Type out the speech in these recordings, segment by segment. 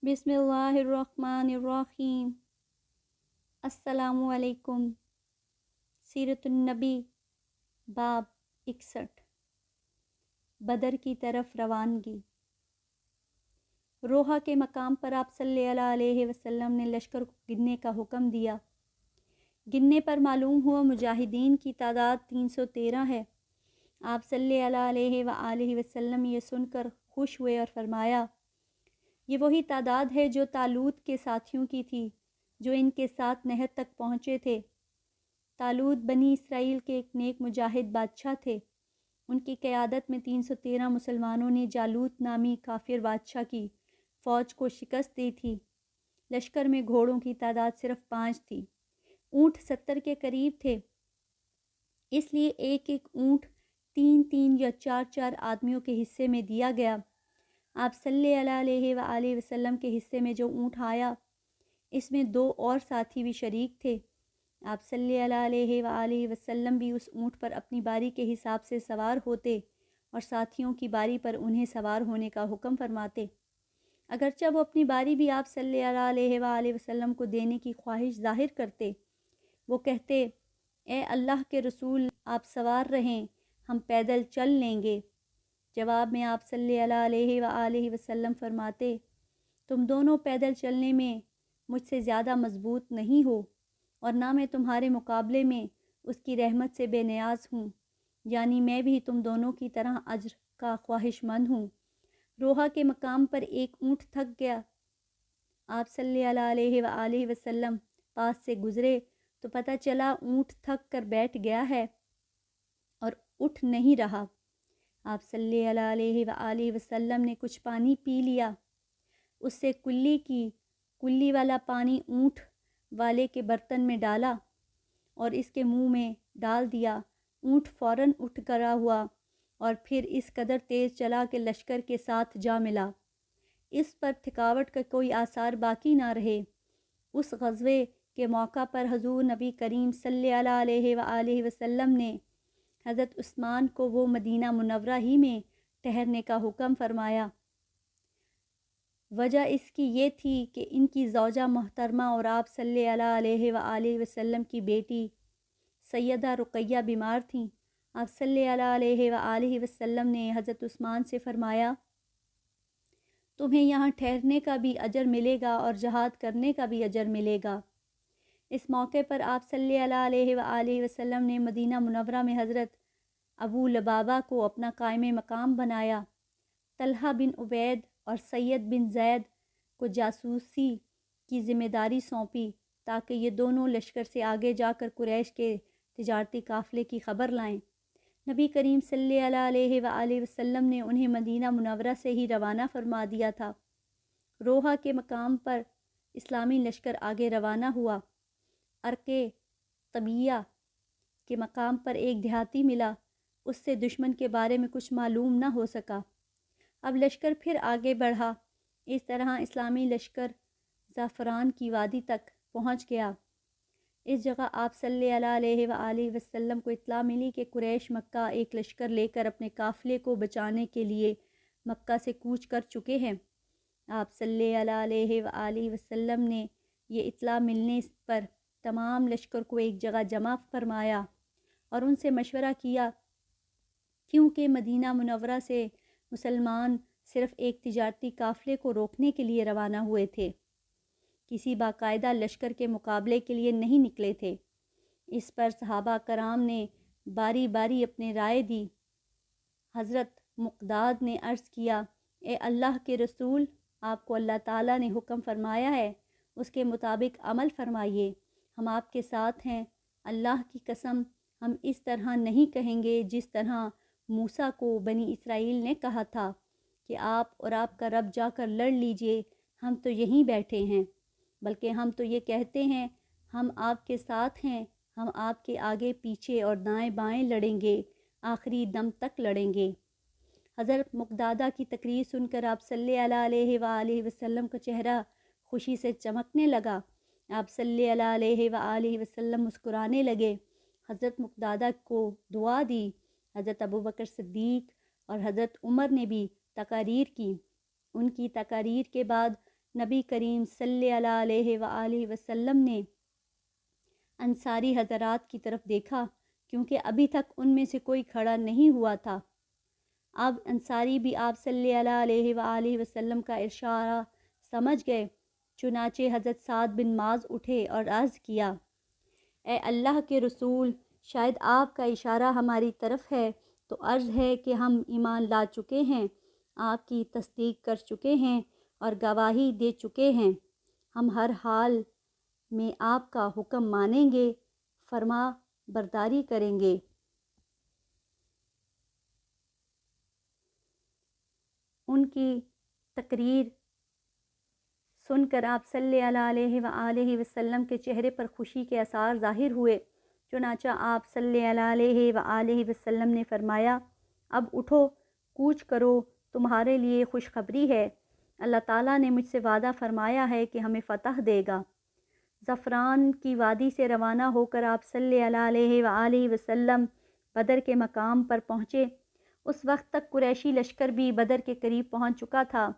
बिस्मिल्लाहिर्रहमानिर्रहीम। अस्सलामु अलैकुम। सीरतुन्नबी बाब 61। बदर की तरफ रवानगी। रोहा के मकाम पर आप सल्लल्लाहु अलैहि वसल्लम ने लश्कर को गिनने का हुक्म दिया। गिनने पर मालूम हुआ मुजाहिदीन की तादाद 313 है। आप सल्लल्लाहु अलैहि वसल्लम ये सुनकर खुश हुए और फरमाया, ये वही तादाद है जो तालूत के साथियों की थी, जो इनके साथ नहर तक पहुँचे थे। तालूत बनी इसराइल के एक नेक मुजाहिद बादशाह थे। उनकी क़यादत में 313 मुसलमानों ने जालूत नामी काफिर बादशाह की फ़ौज को शिकस्त दी थी। लश्कर में घोड़ों की तादाद सिर्फ 5 थी। ऊँट 70 के करीब थे, इसलिए एक एक ऊँट 3-3 या 4-4 आदमियों के हिस्से में दिया गया। आप सल्लल्लाहु अलैहि वसल्लम के हिस्से में जो ऊँट आया, इसमें 2 और साथी भी शरीक थे। आप सल्लल्लाहु अलैहि वसल्लम भी उस ऊँट पर अपनी बारी के हिसाब से सवार होते और साथियों की बारी पर उन्हें सवार होने का हुक्म फरमाते। अगरचे वो अपनी बारी भी आप सल्लल्लाहु अलैहि वसल्लम को देने की ख्वाहिश जाहिर करते। वो कहते, ए अल्लाह के रसूल, आप सवार रहें, हम पैदल चल लेंगे। जवाब में आप सल्लल्लाहु अलैहि वसल्लम फरमाते, तुम दोनों पैदल चलने में मुझसे ज़्यादा मजबूत नहीं हो और ना मैं तुम्हारे मुकाबले में उसकी रहमत से बेनियाज हूँ, यानी मैं भी तुम दोनों की तरह अज्र का ख्वाहिशमंद हूँ। रोहा के मकाम पर एक ऊँट थक गया। आप सल्लल्लाहु अलैहि वसल्लम पास से गुज़रे तो पता चला ऊँट थक कर बैठ गया है और उठ नहीं रहा। आप सल्लल्लाहु अलैहि वसल्लम ने कुछ पानी पी लिया। उससे कुल्ली वाला पानी ऊँट वाले के बर्तन में डाला और इसके मुंह में डाल दिया। ऊँट फ़ौरन उठ खड़ा हुआ और फिर इस कदर तेज़ चला कि लश्कर के साथ जा मिला। इस पर थकावट का कोई आसार बाकी ना रहे। उस ग़ज़वे के मौका पर हुज़ूर नबी करीम सल्लल्लाहु अलैहि वसल्लम ने हज़रत उस्मान को वो मदीना मुनव्वरा ही में ठहरने का हुक्म फरमाया। वजह इसकी ये थी कि इनकी ज़ौजा मोहतरमा और आप सल्लल्लाहु अलैहि वसल्लम की बेटी सैयदा रुक़ैया बीमार थीं। आप सल्लल्लाहु अलैहि वसल्लम ने हज़रत उस्मान से फ़रमाया, तुम्हें यहाँ ठहरने का भी अजर मिलेगा और जहाद करने का भी अजर मिलेगा। इस मौके पर आप सल्लल्लाहु अलैहि वसल्लम ने मदीना मुनव्वरा में हज़रत अबू लबाबा को अपना कायम मकाम बनाया। तलहा बिन उबैद और सैयद बिन ज़ैद को जासूसी की ज़िम्मेदारी सौंपी ताकि ये दोनों लश्कर से आगे जाकर कुरैश के तिजारती काफ़िले की ख़बर लाएं। नबी करीम सल्लल्लाहु अलैहि वसल्लम ने उन्हें मदीना मुनव्वरा से ही रवाना फरमा दिया था। रोहा के मकाम पर इस्लामी लश्कर आगे रवाना हुआ। अर्के तबिया के मकाम पर एक देहाती मिला। उससे दुश्मन के बारे में कुछ मालूम न हो सका। अब लश्कर फिर आगे बढ़ा। इस तरह इस्लामी लश्कर ज़ाफ़रान की वादी तक पहुँच गया। इस जगह आप सल्लल्लाहु अलैहि वसल्लम को इत्तला मिली कि कुरैश मक्का एक लश्कर लेकर अपने काफ़िले को बचाने के लिए मक्का से कूच कर चुके हैं। आप सल्लल्लाहु अलैहि वसल्लम ने ये इत्तला मिलने पर तमाम लश्कर को एक जगह जमा फरमाया और उनसे मशवरा किया, क्योंकि मदीना मुनव्वरा से मुसलमान सिर्फ़ एक तिजारती काफ़िले को रोकने के लिए रवाना हुए थे, किसी बाकायदा लश्कर के मुकाबले के लिए नहीं निकले थे। इस पर सहाबा कराम ने बारी बारी अपनी राय दी। हज़रत मुक़दाद ने अर्ज़ किया, ए अल्लाह के रसूल, आपको अल्लाह ताला ने हुक्म फरमाया है, उसके मुताबिक अमल फरमाइए। हम आपके साथ हैं। अल्लाह की कसम, हम इस तरह नहीं कहेंगे जिस तरह मूसा को बनी इसराइल ने कहा था कि आप और आपका रब जाकर लड़ लीजिए, हम तो यहीं बैठे हैं। बल्कि हम तो ये कहते हैं, हम आपके साथ हैं, हम आपके आगे पीछे और दाएं बाएं लड़ेंगे, आखिरी दम तक लड़ेंगे। हज़रत मुक़दादा की तकरीर सुनकर आप सल्लल्लाहु अलैहि वसल्लम का चेहरा खुशी से चमकने लगा। आप सल्लल्लाहु अलैहि वसल्लम मुस्कुराने लगे। हज़रत मुक़दादा को दुआ दी। हज़रत अबू बकर सिद्दीक़ और हज़रत उमर ने भी तकारीर की। उनकी तकारीर के बाद نبی کریم صلی اللہ علیہ وآلہ وسلم نے انصاری حضرات کی طرف دیکھا، کیونکہ ابھی تک ان میں سے کوئی کھڑا نہیں ہوا تھا۔ اب انصاری بھی آپ صلی اللہ علیہ وآلہ وسلم کا اشارہ سمجھ گئے، چنانچہ حضرت سعد بن معاذ اٹھے اور عرض کیا، اے اللہ کے رسول، شاید آپ کا اشارہ ہماری طرف ہے، تو عرض ہے کہ ہم ایمان لا چکے ہیں، آپ کی تصدیق کر چکے ہیں اور گواہی دے چکے ہیں، ہم ہر حال میں آپ کا حکم مانیں گے، فرما برداری کریں گے۔ ان کی تقریر سن کر آپ صلی اللہ علیہ وآلہ وسلم کے چہرے پر خوشی کے آثار ظاہر ہوئے، چنانچہ آپ صلی اللہ علیہ وآلہ وسلم نے فرمایا، اب اٹھو، کوچ کرو، تمہارے لیے خوشخبری ہے، اللہ تعالیٰ نے مجھ سے وعدہ فرمایا ہے کہ ہمیں فتح دے گا۔ زعفران کی وادی سے روانہ ہو کر آپ صلی اللہ علیہ وآلہ وسلم بدر کے مقام پر پہنچے۔ اس وقت تک قریشی لشکر بھی بدر کے قریب پہنچ چکا تھا۔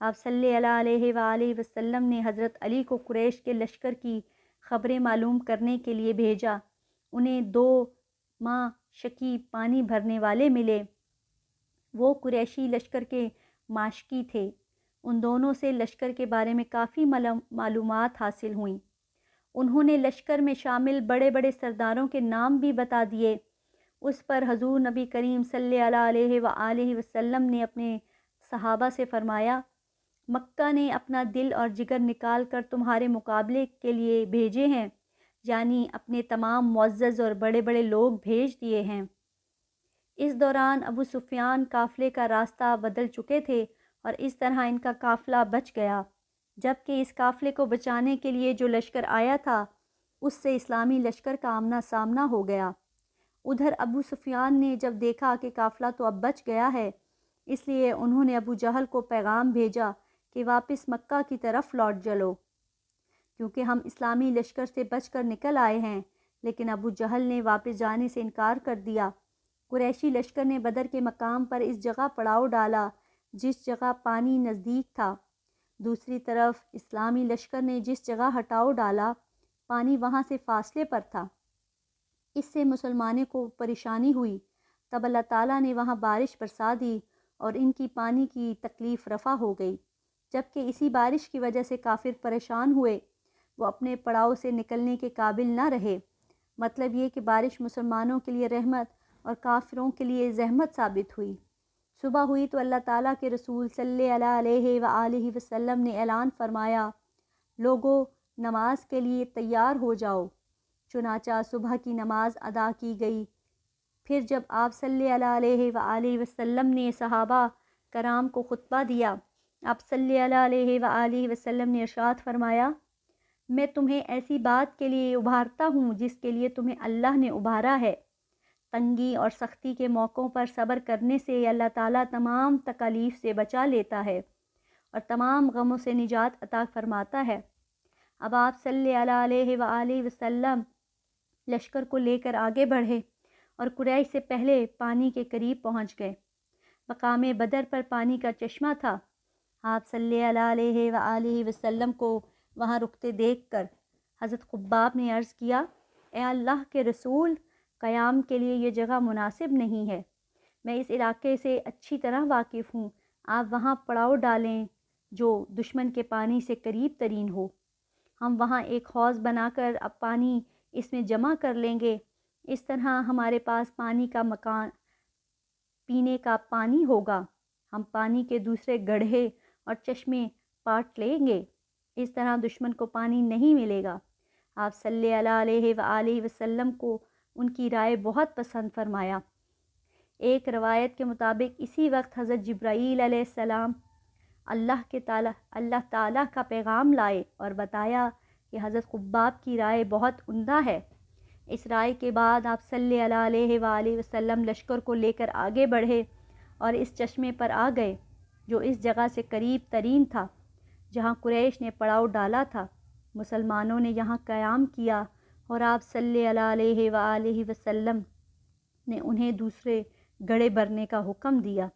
آپ صلی اللہ علیہ وآلہ وسلم نے حضرت علی کو قریش کے لشکر کی خبریں معلوم کرنے کے لیے بھیجا۔ انہیں 2 ماہ شکی پانی بھرنے والے ملے۔ وہ قریشی لشکر کے ماشکی تھے۔ ان دونوں سے لشکر کے بارے میں کافی معلومات حاصل ہوئیں۔ انہوں نے لشکر میں شامل بڑے بڑے سرداروں کے نام بھی بتا دیے۔ اس پر حضور نبی کریم صلی اللہ علیہ وآلہ وسلم نے اپنے صحابہ سے فرمایا، مکہ نے اپنا دل اور جگر نکال کر تمہارے مقابلے کے لیے بھیجے ہیں، یعنی اپنے تمام معزز اور بڑے بڑے لوگ بھیج دیے ہیں۔ اس دوران ابو سفیان قافلے کا راستہ بدل چکے تھے اور اس طرح ان کا قافلہ بچ گیا، جبکہ اس قافلے کو بچانے کے لیے جو لشکر آیا تھا اس سے اسلامی لشکر کا آمنا سامنا ہو گیا۔ ادھر ابو سفیان نے جب دیکھا کہ قافلہ تو اب بچ گیا ہے، اس لیے انہوں نے ابو جہل کو پیغام بھیجا کہ واپس مکہ کی طرف لوٹ چلو، کیونکہ ہم اسلامی لشکر سے بچ کر نکل آئے ہیں۔ لیکن ابو جہل نے واپس جانے سے انکار کر دیا۔ قریشی لشکر نے بدر کے مقام پر اس جگہ پڑاؤ ڈالا جس جگہ پانی نزدیک تھا۔ دوسری طرف اسلامی لشکر نے جس جگہ ہٹاؤ ڈالا، پانی وہاں سے فاصلے پر تھا۔ اس سے مسلمانوں کو پریشانی ہوئی۔ تب اللہ تعالیٰ نے وہاں بارش برسا دی اور ان کی پانی کی تکلیف رفع ہو گئی، جبکہ اسی بارش کی وجہ سے کافر پریشان ہوئے، وہ اپنے پڑاؤ سے نکلنے کے قابل نہ رہے۔ مطلب یہ کہ بارش مسلمانوں کے لیے رحمت اور کافروں کے لیے زحمت ثابت ہوئی۔ صبح ہوئی تو اللہ تعالیٰ کے رسول صلی اللہ علیہ وآلہ وسلم نے اعلان فرمایا، لوگو نماز کے لیے تیار ہو جاؤ۔ چنانچہ صبح کی نماز ادا کی گئی۔ پھر جب آپ صلی اللہ علیہ وآلہ وسلم نے صحابہ کرام کو خطبہ دیا، آپ صلی اللہ علیہ وآلہ وسلم نے ارشاد فرمایا، میں تمہیں ایسی بات کے لیے ابھارتا ہوں جس کے لیے تمہیں اللہ نے ابھارا ہے۔ تنگی اور سختی کے موقعوں پر صبر کرنے سے اللہ تعالیٰ تمام تکالیف سے بچا لیتا ہے اور تمام غموں سے نجات عطا فرماتا ہے۔ اب آپ صلی اللہ علیہ وآلہ وسلم لشکر کو لے کر آگے بڑھے اور قریش سے پہلے پانی کے قریب پہنچ گئے۔ مقام بدر پر پانی کا چشمہ تھا۔ آپ صلی اللہ علیہ وآلہ وسلم کو وہاں رکتے دیکھ کر حضرت خباب نے عرض کیا، اے اللہ کے رسول، قیام کے لیے یہ جگہ مناسب نہیں ہے، میں اس علاقے سے اچھی طرح واقف ہوں، آپ وہاں پڑاؤ ڈالیں جو دشمن کے پانی سے قریب ترین ہو، ہم وہاں ایک حوض بنا کر اب پانی اس میں جمع کر لیں گے، اس طرح ہمارے پاس پانی کا مکان پینے کا پانی ہوگا، ہم پانی کے دوسرے گڑھے اور چشمے پاٹ لیں گے، اس طرح دشمن کو پانی نہیں ملے گا۔ آپ صلی اللہ علیہ وآلہ وسلم کو ان کی رائے بہت پسند فرمایا۔ ایک روایت کے مطابق اسی وقت حضرت جبرائیل علیہ السلام اللہ تعالیٰ کا پیغام لائے اور بتایا کہ حضرت خباب کی رائے بہت عمدہ ہے۔ اس رائے کے بعد آپ صلی اللہ علیہ وآلہ وسلم لشکر کو لے کر آگے بڑھے اور اس چشمے پر آ گئے جو اس جگہ سے قریب ترین تھا جہاں قریش نے پڑاؤ ڈالا تھا۔ مسلمانوں نے یہاں قیام کیا اور آپ صلی اللہ علیہ وآلہ وسلم نے انہیں دوسرے گڑھے بھرنے کا حکم دیا۔